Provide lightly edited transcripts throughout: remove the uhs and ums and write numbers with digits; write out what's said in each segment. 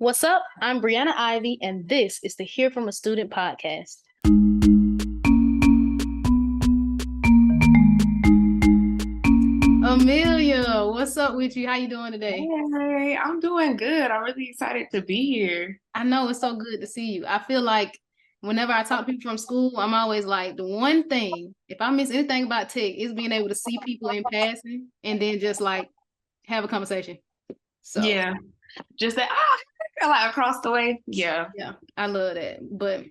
What's up? I'm Brianna Ivy, and this is the Hear From a Student podcast. Amelia, what's up with you? How you doing today? Hey, I'm doing good. I'm really excited to be here. I know it's so good to see you. I feel like whenever I talk to people from school, I'm always like, the one thing, if I miss anything about tech, is being able to see people in passing and then just like have a conversation. So Yeah, just that, like across the way. Yeah. I love that. But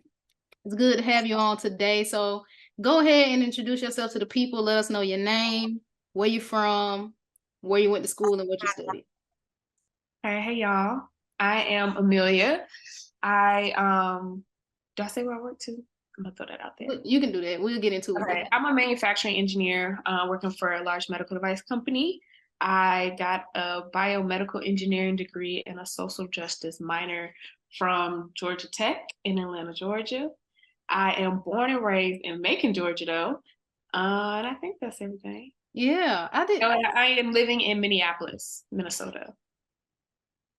it's good to have you on today. So go ahead and introduce yourself to the people. Let us know your name, where you're from, where you went to school, and what you studied. Hey, y'all. I am Amelia. Do I say where I work to? I'm gonna throw that out there. You can do that. We'll get into it. Okay. I'm a manufacturing engineer working for a large medical device company. I got a biomedical engineering degree and a social justice minor from Georgia Tech in Atlanta, Georgia. I am born and raised in Macon, Georgia, though. And I think that's everything. Yeah, I did. I am living in Minneapolis, Minnesota.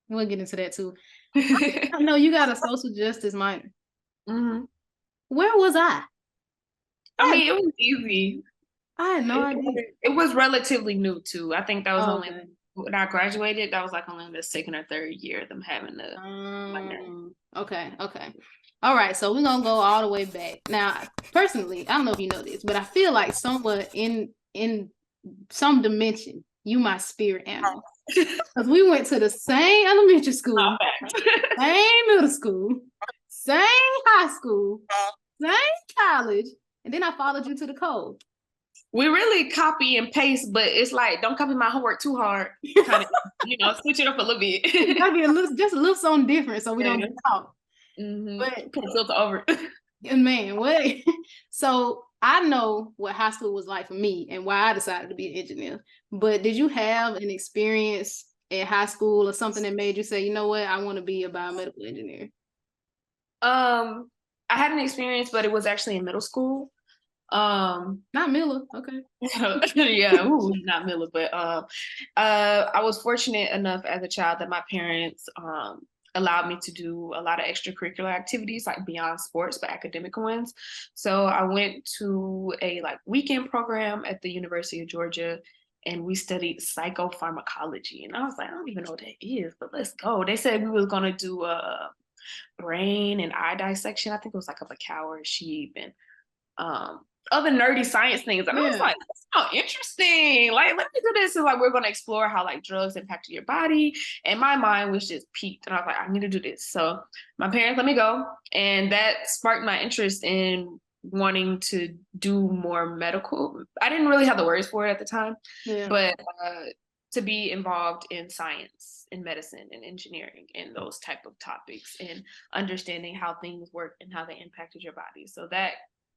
We'll get into that too. I know you got a social justice minor. Mm-hmm. Where was I? I mean, it was easy. I had no idea. It was relatively new too. I think that was only when I graduated. That was like only the second or third year of them having the minor. Okay. All right, so we're gonna go all the way back. Now, personally, I don't know if you know this, but I feel like somewhat in some dimension, you my spirit animal. Because we went to the same elementary school, same middle school, same high school, same college, and then I followed you to the code. We really copy and paste, but it's like, don't copy my homework too hard. Kind of, switch it up a little bit. It gotta be just a little something different so we don't get caught. Mm-hmm. But put filter over. Man, what? So I know what high school was like for me and why I decided to be an engineer. But did you have an experience at high school or something that made you say, you know what, I want to be a biomedical engineer? I had an experience, but it was actually in middle school. Not Miller, okay. Yeah, not Miller, but I was fortunate enough as a child that my parents allowed me to do a lot of extracurricular activities, like beyond sports, but academic ones. So I went to a weekend program at the University of Georgia, and we studied psychopharmacology. And I was like, I don't even know what that is, but let's go. They said we was gonna do a brain and eye dissection. I think it was like of a cow or a sheep and other nerdy science things. And I was like, that's so interesting. Like, let me do this. And we're going to explore how drugs impact your body. And my mind was just piqued. And I was like, I need to do this. So my parents let me go. And that sparked my interest in wanting to do more medical. I didn't really have the words for it at the time, but to be involved in science, in medicine, and engineering, and those type of topics, and understanding how things work and how they impacted your body. So that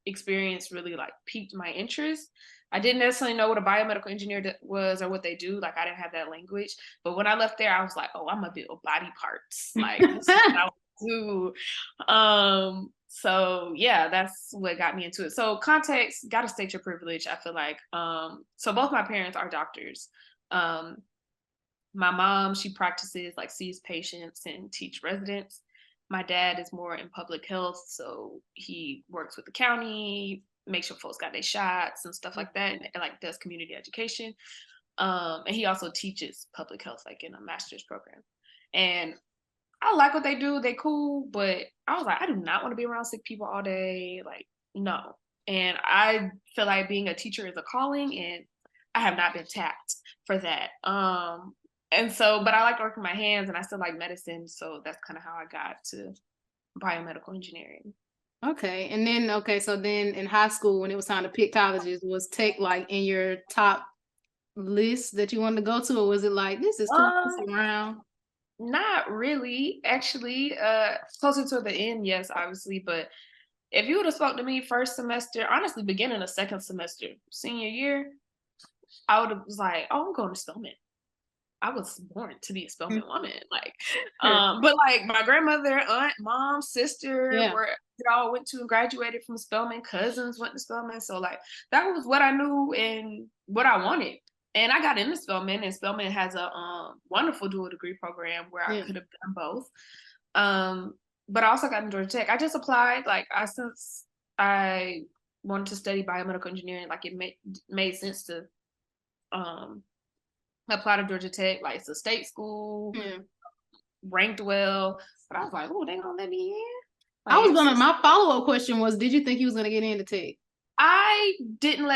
experience really piqued my interest. I didn't necessarily know what a biomedical engineer was or what they do. I didn't have that language. But when I left there, I was like, oh, I'm gonna build body parts. This is what I want to do. So yeah, that's what got me into it. So context, gotta state your privilege, I feel like. So both my parents are doctors. My mom, she practices, sees patients and teach residents. My dad is more in public health, so he works with the county, makes sure folks got their shots and stuff like that, and does community education. And he also teaches public health, in a master's program. And I like what they do; they cool. But I was like, I do not want to be around sick people all day. No. And I feel like being a teacher is a calling, and I have not been tapped for that. And so, but I like working my hands and I still like medicine. So that's kind of how I got to biomedical engineering. Okay. And then, so then in high school, when it was time to pick colleges, was tech in your top list that you wanted to go to? Or was it this is close around? Not really, actually. Closer to the end, yes, obviously. But if you would have spoke to me first semester, honestly, beginning of second semester, senior year, I would have was like, oh, I'm going to Spelman. I was born to be a Spelman woman. But my grandmother, aunt, mom, sister, we all went to and graduated from Spelman. Cousins went to Spelman. So that was what I knew and what I wanted. And I got into Spelman, and Spelman has a wonderful dual degree program where I Yeah. could have done both. But I also got into Georgia Tech. I just applied, like, since I wanted to study biomedical engineering, like, it made sense to apply to Georgia Tech. Like, it's a state school, Yeah. ranked well. But I was like, oh, they gonna let me in? I was Like, my follow-up question was, did you think you was gonna get into Tech? I didn't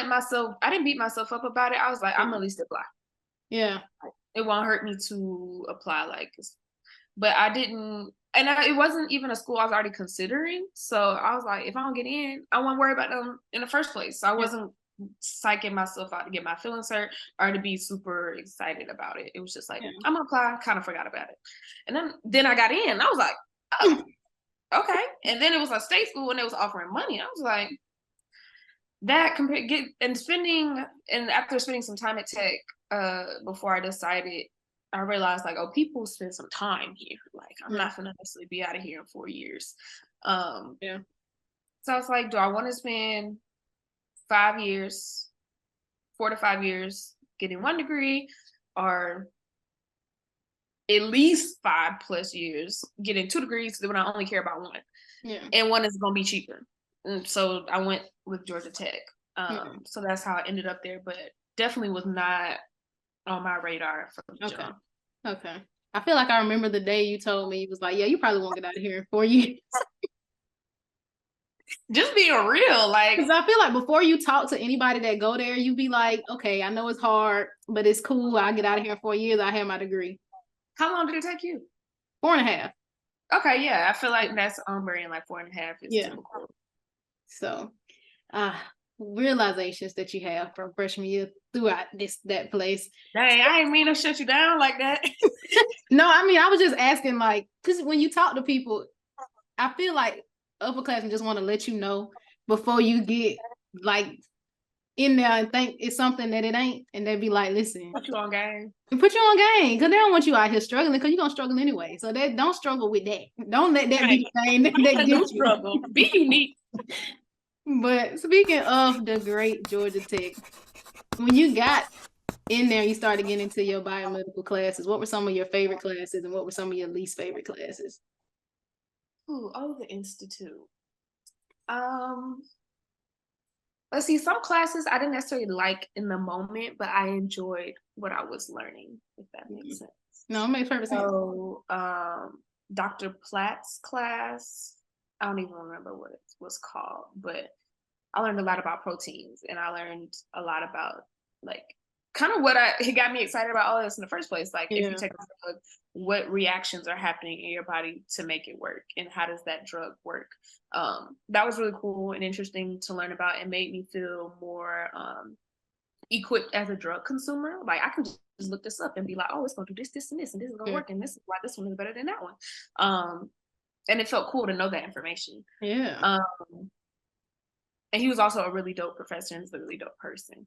beat myself up about it. I was like, I'm at least apply. Yeah. It won't hurt me to apply, like, but I didn't, and it wasn't even a school I was already considering. So I was like, if I don't get in, I won't worry about them in the first place. So I wasn't psyching myself out to get my feelings hurt or to be super excited about it. It was just like, I'm gonna apply, kind of forgot about it. And then I got in. I was like, oh, okay. And then it was a state school and it was offering money. I was like, after spending some time at Tech, before I decided, I realized, like, oh, people spend some time here. Like, I'm not gonna necessarily be out of here in 4 years. So I was like, do I want to spend 5 years, 4 to 5 years getting one degree, or at least 5+ years getting 2 degrees when I only care about one? Yeah. And one is gonna be cheaper. And so I went with Georgia Tech. So that's how I ended up there, but definitely was not on my radar for the jump. Okay. I feel like I remember the day you told me, you was like, yeah, you probably won't get out of here in 4 years. Just being real, like, because I feel like before you talk to anybody that go there, you be like, okay, I know it's hard, but it's cool. I'll get out of here in 4 years. I have my degree. How long did it take you? 4.5. Okay, yeah, I feel like that's in like 4.5 is typical. So, realizations that you have from freshman year throughout that place. Dang, I didn't mean to shut you down like that. No, I mean, I was just asking, like, because when you talk to people, I feel like upperclassmen just want to let you know before you get, like, in there and think it's something that it ain't, and they be like, listen, Put you on game. Put you on game, because they don't want you out here struggling, because you're gonna struggle anyway. So they don't struggle with that. Don't let that be the thing that gets you. Struggle. Be unique. But speaking of the great Georgia Tech, when you got in there, you started getting into your biomedical classes. What were some of your favorite classes, and what were some of your least favorite classes? The Institute. Let's see, some classes I didn't necessarily like in the moment, but I enjoyed what I was learning, if that makes sense. No, it makes perfect sense. So, Dr. Platt's class, I don't even remember what it was called, but I learned a lot about proteins, and I learned a lot about, like, kind of it got me excited about all this in the first place. Like, if you take a drug, what reactions are happening in your body to make it work, and how does that drug work? That was really cool and interesting to learn about, and made me feel more equipped as a drug consumer. Like, I can just look this up and be like, oh, it's gonna do this, this, and this, and this is gonna work, and this is why this one is better than that one. And it felt cool to know that information. Yeah. And he was also a really dope professor, and he's a really dope person.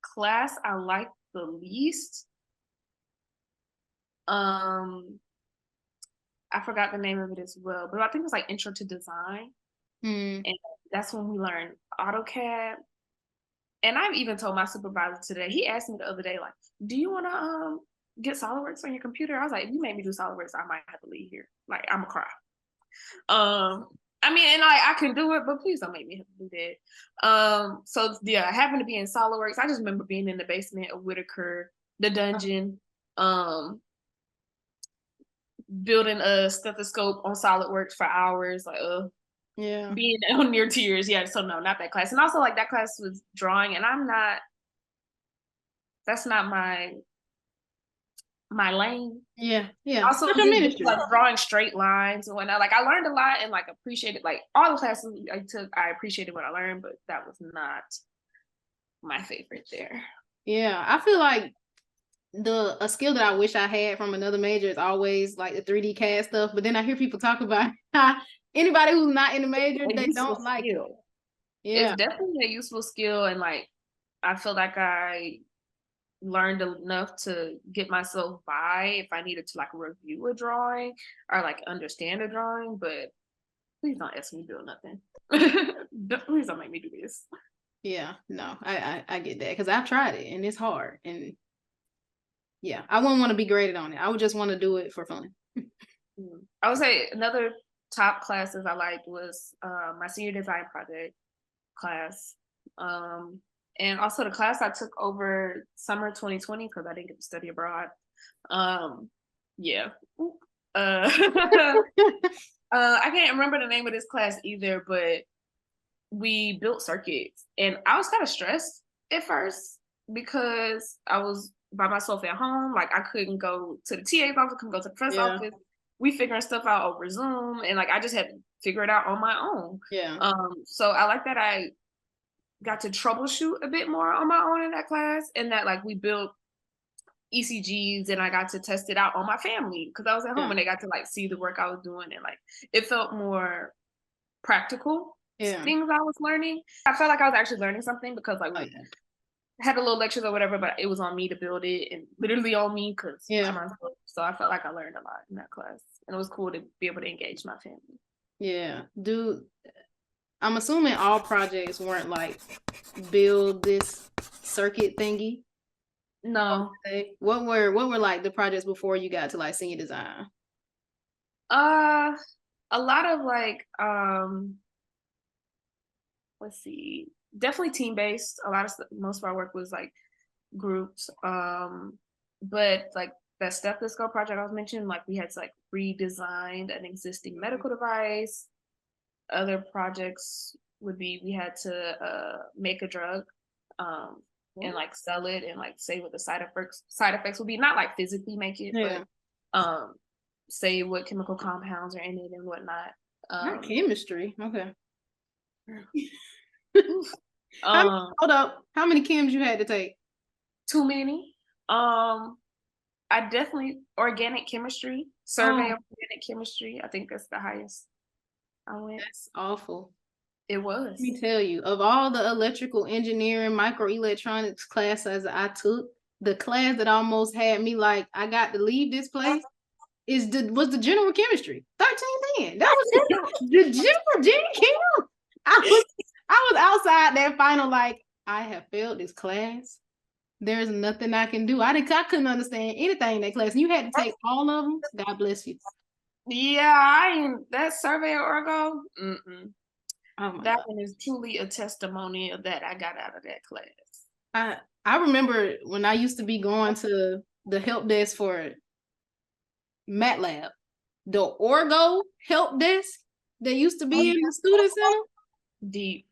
Class I liked the least. I forgot the name of it as well, but I think it was like Intro to Design. And that's when we learned AutoCAD. And I've even told my supervisor today, he asked me the other day, like, do you want to get SolidWorks on your computer? I was like, if you make me do SolidWorks, I might have to leave here. Like, I'm gonna cry. I mean, and I can do it, but please don't make me have to do that. So yeah, I happened to be in SolidWorks. I just remember being in the basement of Whitaker, the dungeon, building a stethoscope on SolidWorks for hours, like being on near tears. Yeah, so no, not that class. And also, like, that class was drawing, and that's not my lane. Yeah. Also, like, drawing straight lines and whatnot. Like, I learned a lot and, like, appreciated, like, all the classes I took. I appreciated what I learned, but that was not my favorite there. Yeah, I feel like a skill that I wish I had from another major is always, like, the 3D CAD stuff. But then I hear people talk about anybody who's not in the major, they don't like it. Yeah, it's definitely a useful skill, and, like, I feel like I learned enough to get myself by if I needed to, like, review a drawing or, like, understand a drawing. But please don't ask me to build nothing. Please don't make me do this. Yeah, no, I get that because I've tried it and it's hard. And yeah, I wouldn't want to be graded on it. I would just want to do it for fun. I would say another top classes I liked was my senior design project class. And also the class I took over summer 2020 because I didn't get to study abroad. Yeah. I can't remember the name of this class either, but we built circuits and I was kind of stressed at first because I was by myself at home. Like I couldn't go to the TA's office, couldn't go to the professor's Yeah. office. We figuring stuff out over Zoom and like I just had to figure it out on my own. Yeah. So I like that I got to troubleshoot a bit more on my own in that class and that like we built ECGs and I got to test it out on my family because I was at home and they got to like see the work I was doing and like it felt more practical things I was learning. I felt like I was actually learning something because like we had a little lectures or whatever, but it was on me to build it and literally on me because so I felt like I learned a lot in that class and it was cool to be able to engage my family. Yeah. I'm assuming all projects weren't like build this circuit thingy. No. Okay. What were like the projects before you got to like senior design? A lot of like let's see, definitely team based. Most of our work was like groups. But like that stethoscope project I was mentioning, like we had to like redesign an existing medical device. Other projects would be we had to make a drug and like sell it and like say what the side effects would be. Not like physically make it, but say what chemical compounds are in it and whatnot. Not chemistry. Okay. Hold up. How many chems you had to take? Too many. I definitely organic chemistry, survey of organic chemistry. I think that's the highest I went. That's awful. It was. Let me tell you, of all the electrical engineering, microelectronics classes I took, the class that almost had me like I got to leave this place was the general chemistry. 1310. That was the general gen chem. I was outside that final like I have failed this class. There's nothing I can do. I couldn't understand anything in that class. And you had to take all of them. God bless you. Yeah, that survey of Orgo. Oh that one is truly a testimony of that I got out of that class. I remember when I used to be going to the help desk for MATLAB, the Orgo help desk that used to be in the student center. Deep.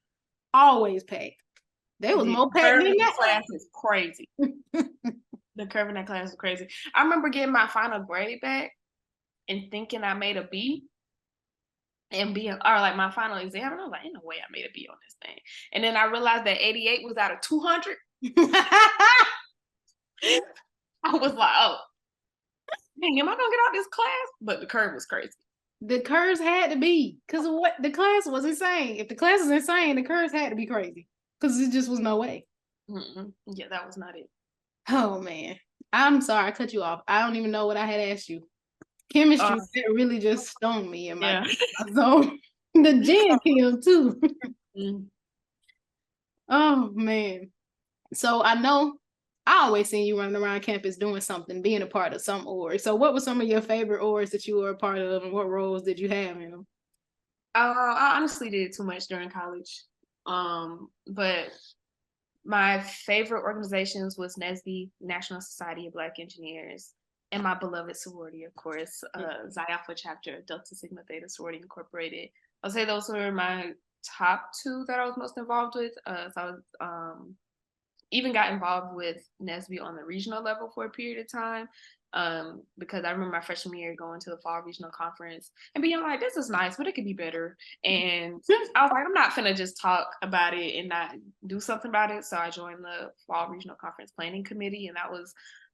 Always packed. They was more packed than that. Class is crazy. The curve in that class is crazy. I remember getting my final grade back and thinking I made a B and being, or like my final exam, and I was like, ain't no way I made a B on this thing. And then I realized that 88 was out of 200. I was like, oh, dang, am I gonna get out this class? But the curve was crazy. The curves had to be, because what the class was insane. If the class is insane, the curves had to be crazy. Because it just was no way. Yeah, that was not it. Oh man. I'm sorry, I cut you off. I don't even know what I had asked you. Chemistry that really just stung me in my so the gen chem too. Oh man. So I know I always seen you running around campus doing something, being a part of some org. So what were some of your favorite orgs that you were a part of and what roles did you have in them? I honestly did too much during college. But my favorite organizations was NSBE, National Society of Black Engineers, and my beloved sorority, of course, Xi Alpha chapter, Delta Sigma Theta Sorority Incorporated. I'll say those were my top two that I was most involved with. So I was even got involved with NSBE on the regional level for a period of time. Because I remember my freshman year going to the fall regional conference and being like, this is nice, but it could be better. And I was like, I'm not finna just talk about it and not do something about it. So I joined the fall regional conference planning committee, and that was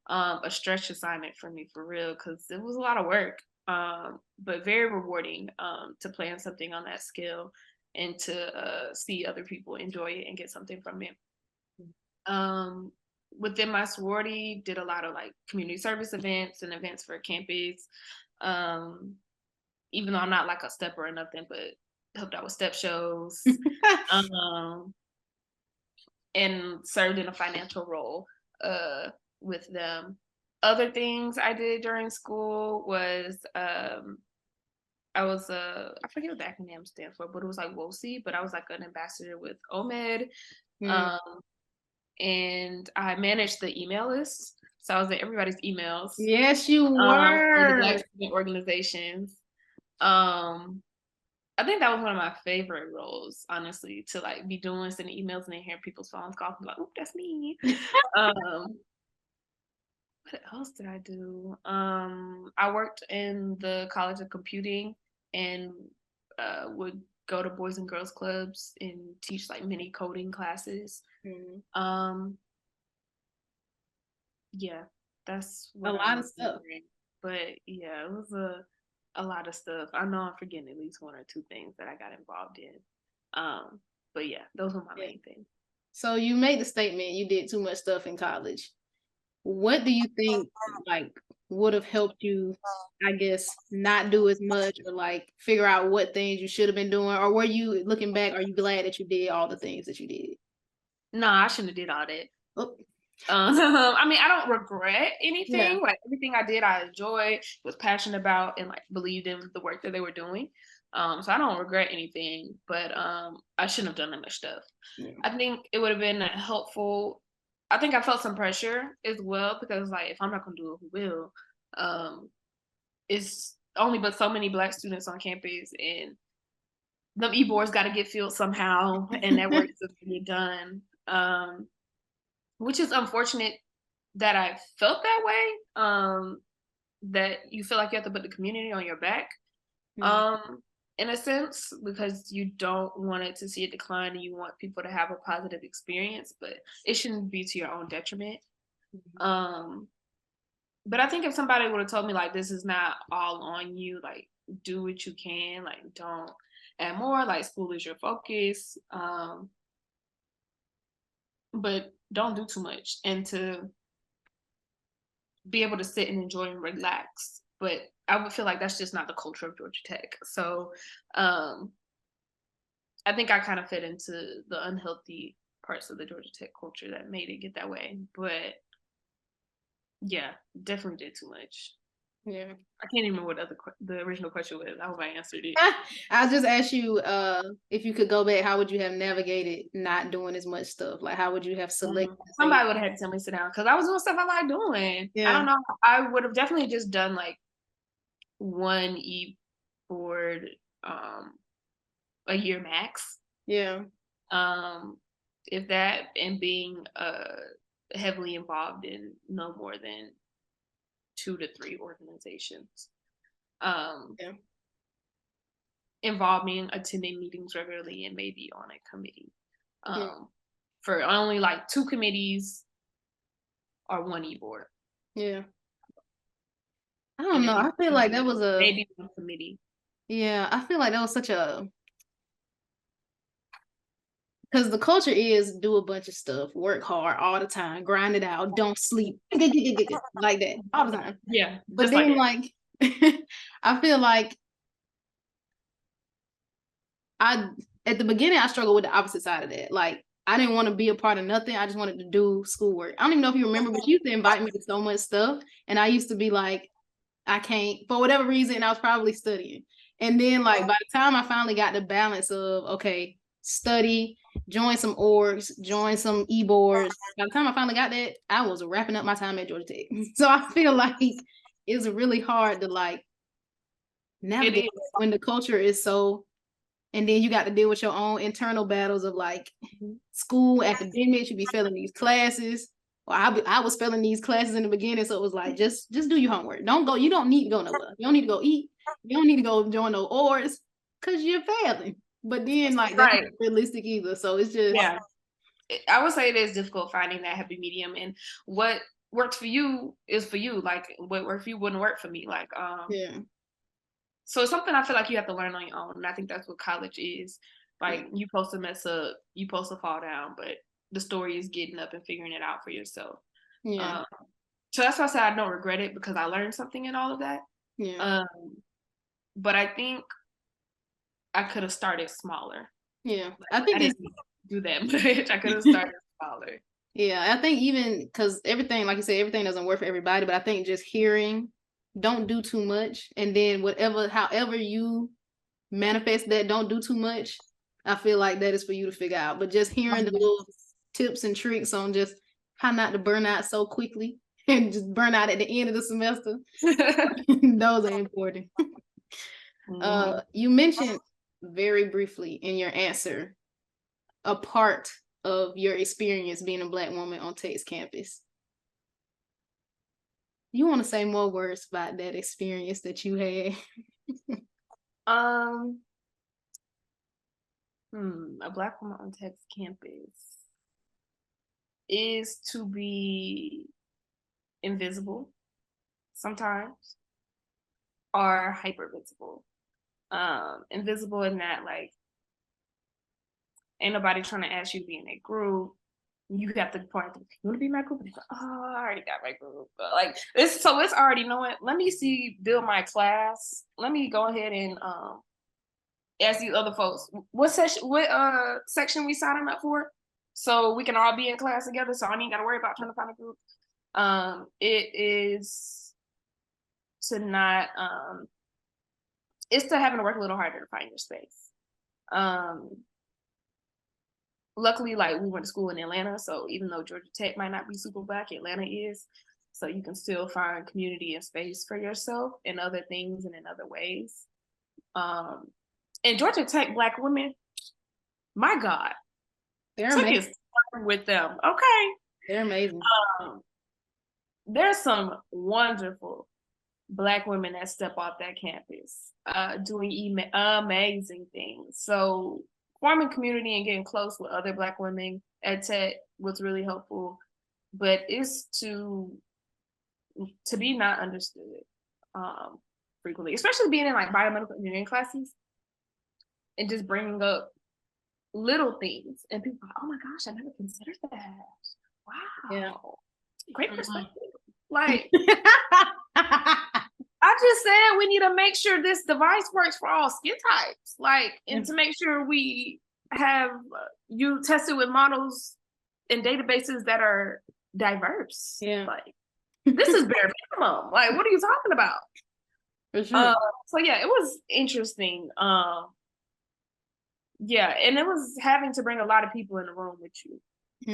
a stretch assignment for me for real, because it was a lot of work, but very rewarding to plan something on that scale and to see other people enjoy it and get something from it. Within my sorority, did a lot of like community service events and events for campus. Even though I'm not like a stepper or nothing, but helped out with step shows. and served in a financial role with them. Other things I did during school was I was I forget what the acronym stands for, but it was like WOSI, but I was like an ambassador with OMED. Mm. Um, and I managed the email list. So I was in everybody's emails Yes, you for the Black were. student organizations. I think that was one of my favorite roles, honestly, to like be doing sending emails and then hearing people's phones calls and be like, oh, that's me. What else did I do? I worked in the College of Computing and would go to Boys and Girls Clubs and teach like mini coding classes. Yeah, that's A what I lot of was stuff. doing. But yeah, it was a lot of stuff. I know I'm forgetting at least one or two things that I got involved in. But yeah, those were my main things. So you made the statement you did too much stuff in college. What do you think like would have helped you, I guess, not do as much or like figure out what things you should have been doing? Or were you looking back, are you glad that you did all the things that you did? No, I shouldn't have did all that. Oh. I mean, I don't regret anything. Yeah. Like everything I did, I enjoyed, was passionate about, and like believed in the work that they were doing. So I don't regret anything, but I shouldn't have done that much stuff. Yeah. I think it would have been helpful. I think I felt some pressure as well because like if I'm not gonna do it, who will? It's only but so many Black students on campus, and them e-boards got to get filled somehow, and that work is to get done. Which is unfortunate that I felt that way. That you feel like you have to put the community on your back. In a sense, because you don't want it to see a decline and you want people to have a positive experience, but it shouldn't be to your own detriment. But I think if somebody would have told me like this is not all on you, like do what you can, like don't add more, like school is your focus. But don't do too much, and to be able to sit and enjoy and relax. But I would feel like that's just not the culture of Georgia Tech. So I think I kind of fit into the unhealthy parts of the Georgia Tech culture that made it get that way. But yeah, definitely did too much. Yeah. I can't even remember what the original question was. I hope I answered it. I'll just ask you, if you could go back, how would you have navigated not doing as much stuff? Like, how would you have selected? Somebody would have had to tell me to sit down because I was doing stuff I like doing. Yeah. I don't know. I would have definitely just done like one e-board a year max. Yeah. If that, and being heavily involved in no more than 2 to 3 organizations. Yeah. Involving attending meetings regularly and maybe on a committee. For only like 2 committees or 1 e-board. Yeah. I don't know. I feel like that was maybe 1 committee. Yeah, I feel like that was such a, because the culture is do a bunch of stuff, work hard all the time, grind it out, don't sleep, like that all the time. Yeah, but then like I feel like at the beginning I struggled with the opposite side of that. Like I didn't want to be a part of nothing. I just wanted to do schoolwork. I don't even know if you remember, but you used to invite me to so much stuff, and I used to be like, I can't for whatever reason. I was probably studying, and then like by the time I finally got the balance of okay, study, join some orgs, join some e-boards. By the time I finally got that, I was wrapping up my time at Georgia Tech. So I feel like it's really hard to like navigate when the culture is so, and then you got to deal with your own internal battles of like school, academics, you be failing these classes. Or I was failing these classes in the beginning, so it was like just do your homework. Don't go, you don't need to go nowhere. You don't need to go eat. You don't need to go join no orgs because you're failing. But then like that's not realistic either. So it's just I would say it is difficult finding that happy medium, and what works for you is for you. Like what worked for you wouldn't work for me. Like so it's something I feel like you have to learn on your own. And I think that's what college is. Like you supposed to mess up, you supposed to fall down, but the story is getting up and figuring it out for yourself. Yeah. So that's why I say I don't regret it because I learned something in all of that. Yeah. But I think I could have started smaller. Yeah. I think it's do that much. I could have started smaller. Yeah, I think even because everything, like you said, everything doesn't work for everybody, but I think just hearing, don't do too much, and then however you manifest that, don't do too much. I feel like that is for you to figure out. But just hearing the little tips and tricks on just how not to burn out so quickly and just burn out at the end of the semester, those are important. You mentioned very briefly in your answer a part of your experience being a Black woman on Tech's campus. You want to say more words about that experience that you had? A Black woman on Tech's campus is to be invisible sometimes, or hyper visible. Invisible in that, like, ain't nobody trying to ask you to be in a group. You have to point to, you want to be in my group? And you go, oh, I already got my group. But like, it's already knowing, let me build my class. Let me go ahead and ask these other folks, what section we signing up for? So we can all be in class together. So I ain't got to worry about trying to find a group. It is to not, it's to having to work a little harder to find your space. Luckily, like, we went to school in Atlanta, so even though Georgia Tech might not be super Black, Atlanta is, so you can still find community and space for yourself in other things and in other ways. And Georgia Tech Black women, my God, they're amazing with them. Okay, they're amazing. There's some wonderful Black women that step off that campus, doing amazing things. So forming community and getting close with other Black women at Tech was really helpful, but it's to be not understood frequently, especially being in like biomedical engineering classes and just bringing up little things and people are like, oh my gosh, I never considered that. Wow. Yeah. Great perspective. Like, I just said we need to make sure this device works for all skin types, like, and to make sure we have you tested with models and databases that are diverse. Yeah, like, this is bare minimum. Like, what are you talking about? For sure. So yeah, it was interesting. Yeah, and it was having to bring a lot of people in the room with you.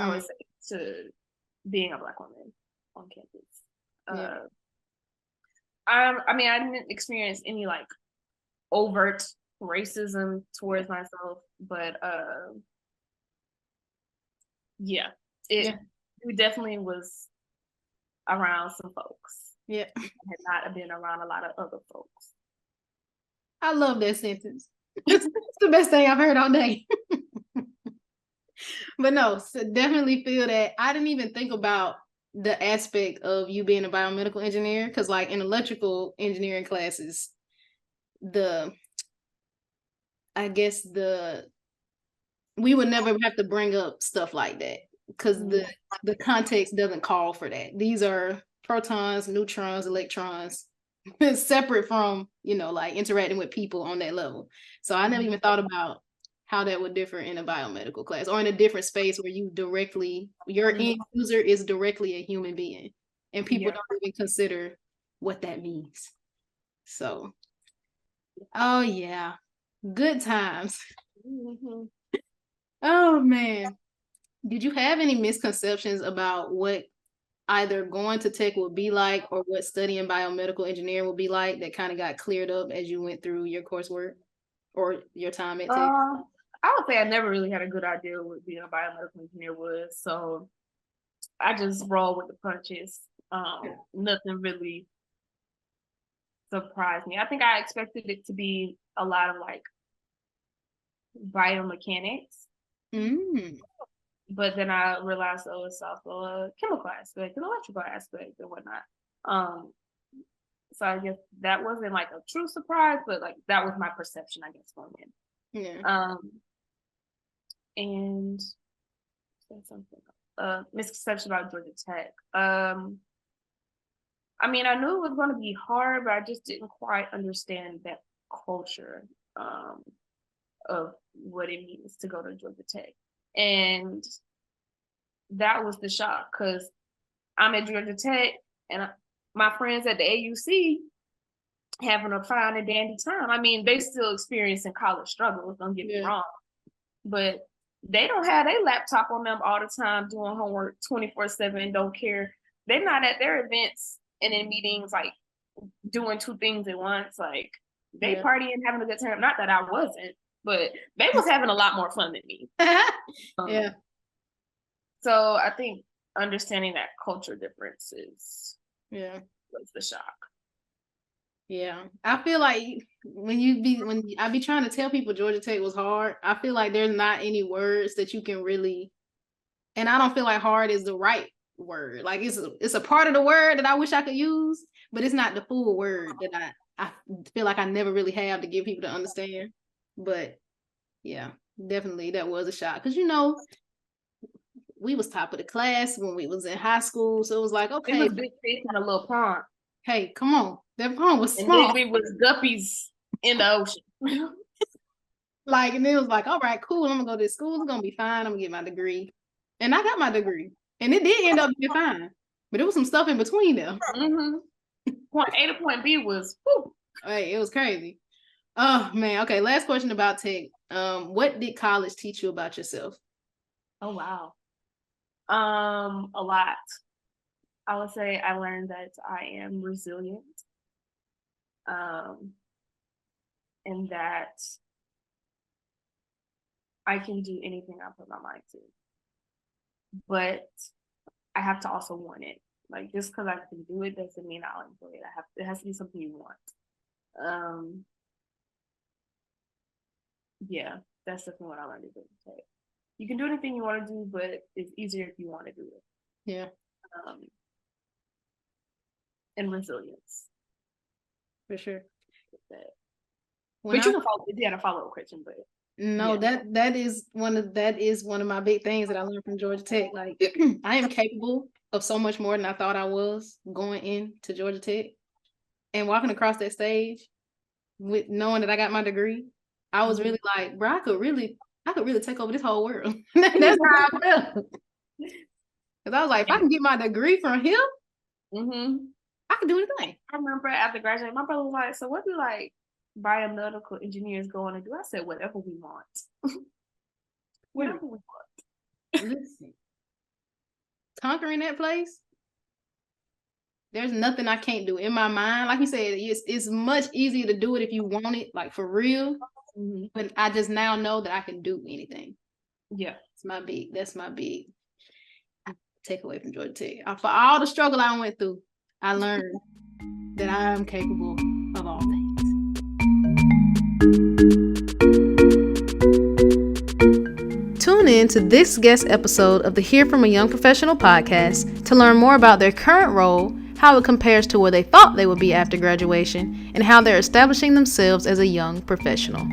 I would say, to being a Black woman on campus. I mean, I didn't experience any like overt racism towards myself, but we definitely was around some folks. Yeah, I had not been around a lot of other folks. I love that sentence. It's the best thing I've heard all day. But no, so definitely feel that. I didn't even think about the aspect of you being a biomedical engineer, because like in electrical engineering classes, we would never have to bring up stuff like that because the context doesn't call for that. These are protons, neutrons, electrons, separate from, like interacting with people on that level. So I never even thought about how that would differ in a biomedical class or in a different space where your end user is directly a human being and people don't even consider what that means. So, oh yeah, good times. Oh man. Did you have any misconceptions about what either going to Tech would be like or what studying biomedical engineering would be like that kind of got cleared up as you went through your coursework or your time at Tech? I would say I never really had a good idea what being a biomedical engineer was, so I just roll with the punches. Nothing really surprised me. I think I expected it to be a lot of like biomechanics, but then I realized it's also a chemical aspect, an electrical aspect, and whatnot. So I guess that wasn't like a true surprise, but like that was my perception, I guess, going in. Yeah. And something misconception about Georgia Tech. I mean, I knew it was going to be hard, but I just didn't quite understand that culture of what it means to go to Georgia Tech. And that was the shock, because I'm at Georgia Tech and my friends at the AUC having a fine and dandy time. I mean, they still experiencing college struggles, don't get me wrong, but they don't have their laptop on them all the time doing homework 24/7, don't care. They're not at their events and in meetings like doing two things at once. Like they partying, having a good time. Not that I wasn't, but they was having a lot more fun than me. Yeah. So I think understanding that culture differences was the shock. Yeah, I feel like when I be trying to tell people Georgia Tech was hard, I feel like there's not any words that you can really, and I don't feel like hard is the right word. Like it's a part of the word that I wish I could use, but it's not the full word that I feel like I never really have to give people to understand. But yeah, definitely that was a shock, because we was top of the class when we was in high school, so it was like, okay, it was big fish in a little pond. Hey, come on, that pond was small. And then we was guppies in the ocean. Like, and it was like, all right, cool, I'm gonna go to this school, it's gonna be fine, I'm gonna get my degree. And I got my degree, and it did end up being fine, but it was some stuff in between there. Point A to point B was, whew. Hey, it was crazy. Oh man, okay, last question about tech. What did college teach you about yourself? Oh wow. A lot. I would say I learned that I am resilient. And that I can do anything I put my mind to. But I have to also want it. Like, just because I can do it doesn't mean I'll enjoy it. It has to be something you want. Yeah, that's definitely what I learned to do. You can do anything you want to do, but it's easier if you want to do it. Yeah. And resilience. For sure. But you had a follow-up question, but no, that is one of my big things that I learned from Georgia Tech. Like, I am capable of so much more than I thought I was going into Georgia Tech, and walking across that stage with knowing that I got my degree, I was really like, bro, I could really take over this whole world. That's how I felt. Because I was like, if I can get my degree from him, I could do anything. I remember after graduating, my brother was like, so what do like biomedical engineers go on and do? I said, whatever we want. Whatever we want. Listen, conquering that place, there's nothing I can't do in my mind. Like you said, it's much easier to do it if you want it, like for real. But I just now know that I can do anything. Yeah, that's my big takeaway from Georgia Tech. For all the struggle I went through, I learned that I am capable of all things. Tune in to this guest episode of the Hear from a Young Professional podcast to learn more about their current role, how it compares to where they thought they would be after graduation, and how they're establishing themselves as a young professional.